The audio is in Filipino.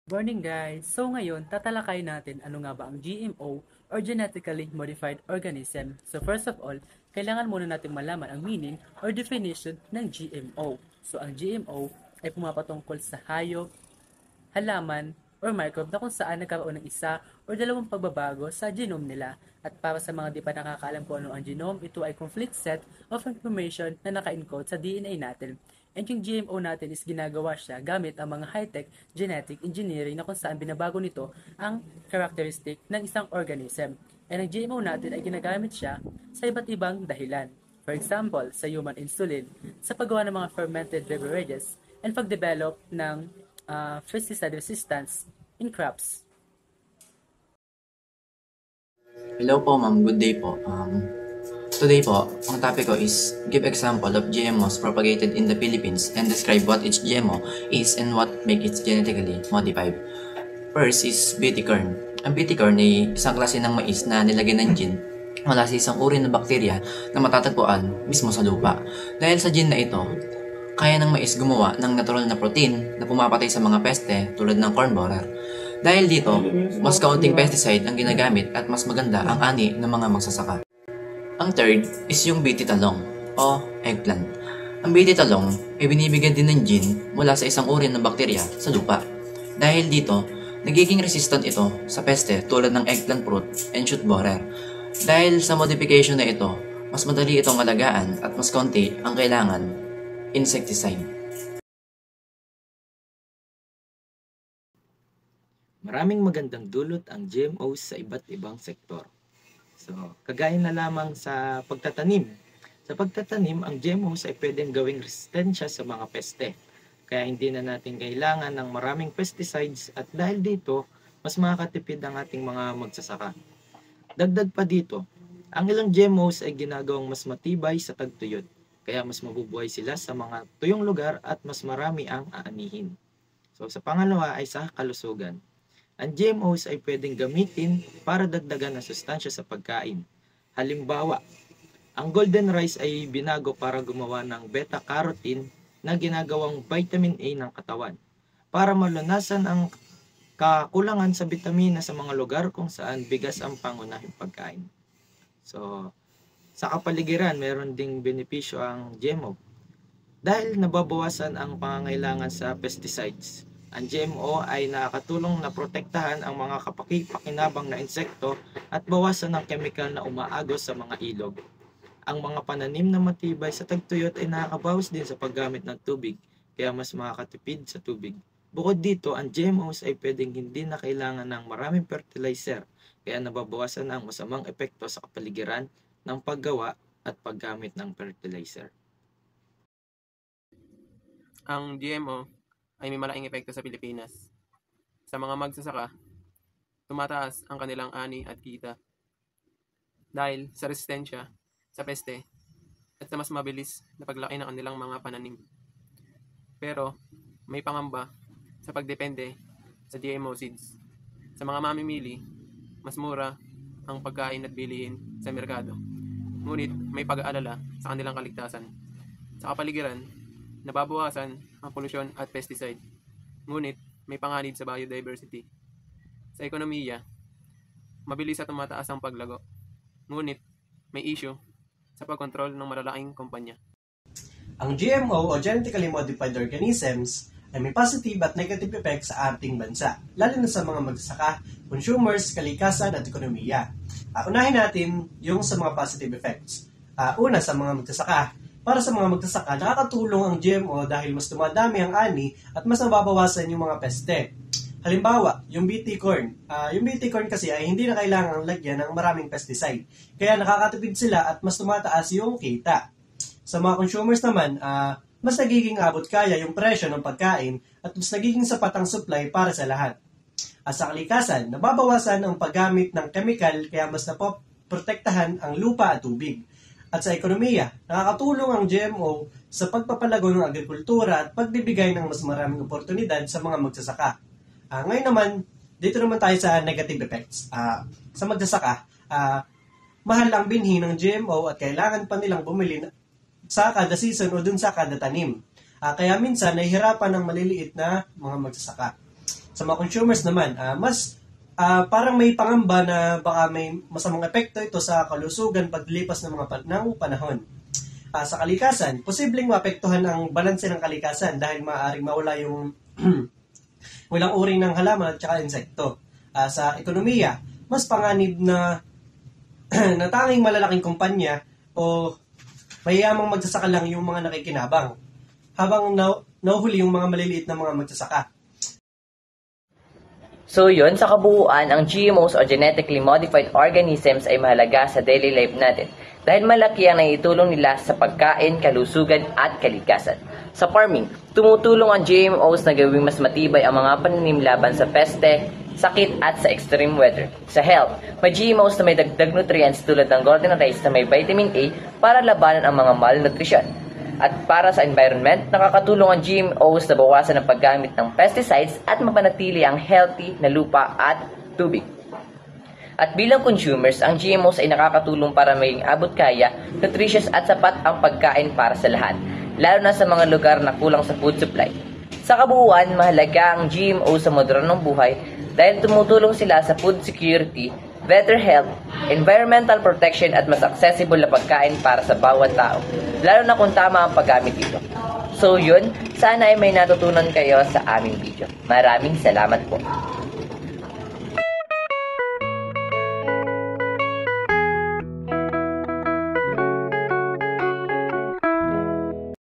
Morning guys! So ngayon, tatalakay natin ano nga ba ang GMO or Genetically Modified Organism. So first of all, kailangan muna natin malaman ang meaning or definition ng GMO. So ang GMO ay pumapatungkol sa hayop, halaman, or microbe na kung saan nagkaroon ng isa o dalawang pagbabago sa genome nila. At para sa mga di pa nakakaalam kung ano ang genome, ito ay complete set of information na naka-encode sa DNA natin. And yung GMO natin is ginagawa siya gamit ang mga high-tech genetic engineering na kung saan binabago nito ang characteristic ng isang organism. And ang GMO natin ay ginagamit siya sa iba't ibang dahilan. For example, sa human insulin, sa paggawa ng mga fermented beverages, and pag-develop ng pesticide resistance in crops. Hello po ma'am, good day po. Today po, ang topic ko is give example of GMOs propagated in the Philippines and describe what each GMO is and what make it genetically modified. First is BT corn. Ang BT corn ay isang klase ng mais na nilagyan ng gene mula sa isang uri ng bakterya na matatagpuan mismo sa lupa. Dahil sa gene na ito, kaya ng mais gumawa ng natural na protein na pumapatay sa mga peste tulad ng corn borer. Dahil dito, mas kaunting pesticide ang ginagamit at mas maganda ang ani ng mga magsasaka. Ang third is yung BT talong o eggplant. Ang BT talong ay binibigyan din ng gene mula sa isang uri ng bakterya sa lupa. Dahil dito, nagiging resistant ito sa peste tulad ng eggplant fruit and shoot borer. Dahil sa modification na ito, mas madali itong alagaan at mas kaunti ang kailangan insecticide. Maraming magandang dulot ang GMOs sa iba't ibang sektor. So, kagaya na lamang sa pagtatanim. Sa pagtatanim, ang GMOs ay pwedeng gawing resistensya sa mga peste. Kaya hindi na natin kailangan ng maraming pesticides at dahil dito, mas makakatipid ang ating mga magsasaka. Dagdag pa dito, ang ilang GMOs ay ginagawang mas matibay sa tagtuyot. Kaya mas mabubuhay sila sa mga tuyong lugar at mas marami ang aanihin. So, sa pangalawa ay sa kalusugan. Ang GMOs ay pwedeng gamitin para dagdagan ng sustansya sa pagkain. Halimbawa, ang golden rice ay binago para gumawa ng beta-carotene na ginagawang vitamin A ng katawan para malunasan ang kakulangan sa bitamina sa mga lugar kung saan bigas ang pangunahing pagkain. So, sa kapaligiran, meron ding benepisyo ang GMO. Dahil nababawasan ang pangangailangan sa pesticides, ang GMO ay nakakatulong na protektahan ang mga kapaki-pakinabang na insekto at bawasan ang chemical na umaagos sa mga ilog. Ang mga pananim na matibay sa tagtuyot ay nakakabawas din sa paggamit ng tubig, kaya mas makakatipid sa tubig. Bukod dito, ang GMOs ay pwedeng hindi na kailangan ng maraming fertilizer, kaya nababawasan ang masamang epekto sa kapaligiran ng paggawa at paggamit ng fertilizer. Ang GMO ay may malaking epekto sa Pilipinas. Sa mga magsasaka, tumataas ang kanilang ani at kita dahil sa resistensya sa peste at sa mas mabilis na paglaki ng kanilang mga pananim. Pero may pangamba sa pagdepende sa GMO seeds. Sa mga mamimili, mas mura ang pagkain at bilihin sa merkado. Ngunit may pag-aalala sa kanilang kaligtasan. Sa kapaligiran, nababawasan ang polusyon at pesticide. Ngunit may panganib sa biodiversity. Sa ekonomiya, mabilis at tumataas ang paglago. Ngunit may issue sa pagkontrol ng malalaking kumpanya. Ang GMO o Genetically Modified Organisms ay may positive at negative effects sa ating bansa, lalo na sa mga magsasaka, consumers, kalikasan at ekonomiya. Unahin natin yung sa mga positive effects. Una, sa mga magsasaka. Para sa mga magsasaka, nakakatulong ang GMO dahil mas dumadami ang ani at mas nababawasan yung mga peste. Halimbawa, yung BT corn. Yung BT corn kasi ay hindi na kailangang lagyan ng maraming pesticide. Kaya nakakatipid sila at mas tumataas yung kita. Sa mga consumers naman, mas nagiging abot kaya yung presyo ng pagkain at mas nagiging sapat ang supply para sa lahat. At sa kalikasan, nababawasan ang paggamit ng chemical kaya mas napoprotektahan ang lupa at tubig. At sa ekonomiya, nakakatulong ang GMO sa pagpapalago ng agrikultura at pagbibigay ng mas maraming oportunidad sa mga magsasaka. Ngayon naman, dito naman tayo sa negative effects. Sa magsasaka, mahal ang binhi ng GMO at kailangan pa nilang bumili sa kada season o dun sa kada tanim. Kaya minsan, nahihirapan ng maliliit na mga magsasaka. Sa mga consumers naman, parang may pangamba na baka may masamang epekto ito sa kalusugan paglipas ng ng panahon. Sa kalikasan, posibleng maapektuhan ang balanse ng kalikasan dahil maaaring mawala yung walang uri ng halaman at saka insekto. Sa ekonomiya, mas panganib na na tanging malalaking kumpanya o mayayamang magsasaka lang yung mga nakikinabang habang nahuhuli yung mga maliliit na mga magsasaka. So yun, sa kabuuan, ang GMOs o genetically modified organisms ay mahalaga sa daily life natin dahil malaki ang naitulong nila sa pagkain, kalusugan at kalikasan. Sa farming, tumutulong ang GMOs na gawing mas matibay ang mga pananim laban sa peste, sakit at sa extreme weather. Sa health, may GMOs na may dagdag nutrients tulad ng golden rice na may vitamin A para labanan ang mga malnutrition. At para sa environment, nakakatulong ang GMOs na bawasan ang paggamit ng pesticides at mapanatili ang healthy na lupa at tubig. At bilang consumers, ang GMOs ay nakakatulong para maging abot kaya, nutritious at sapat ang pagkain para sa lahat, lalo na sa mga lugar na kulang sa food supply. Sa kabuuan, mahalaga ang GMO sa modernong buhay dahil tumutulong sila sa food security, better health, environmental protection at mas accessible na pagkain para sa bawat tao, lalo na kung tama ang paggamit dito. So yun, sana ay may natutunan kayo sa aming video. Maraming salamat po.